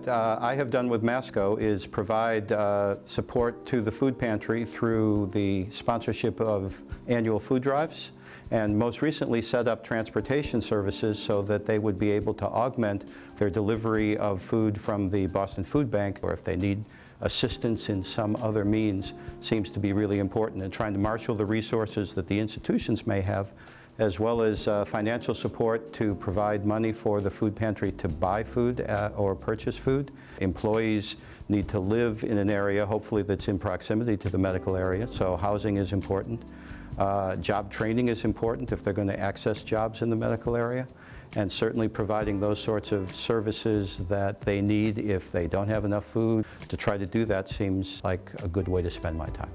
what I have done with Masco is provide support to the food pantry through the sponsorship of annual food drives, and most recently set up transportation services so that they would be able to augment their delivery of food from the Boston Food Bank, or if they need assistance in some other means, seems to be really important, and trying to marshal the resources that the institutions may have, as well as financial support to provide money for the food pantry to buy food or purchase food. Employees need to live in an area, hopefully, that's in proximity to the medical area, so housing is important. Job training is important if they're going to access jobs in the medical area, and certainly providing those sorts of services that they need if they don't have enough food. To try to do that seems like a good way to spend my time.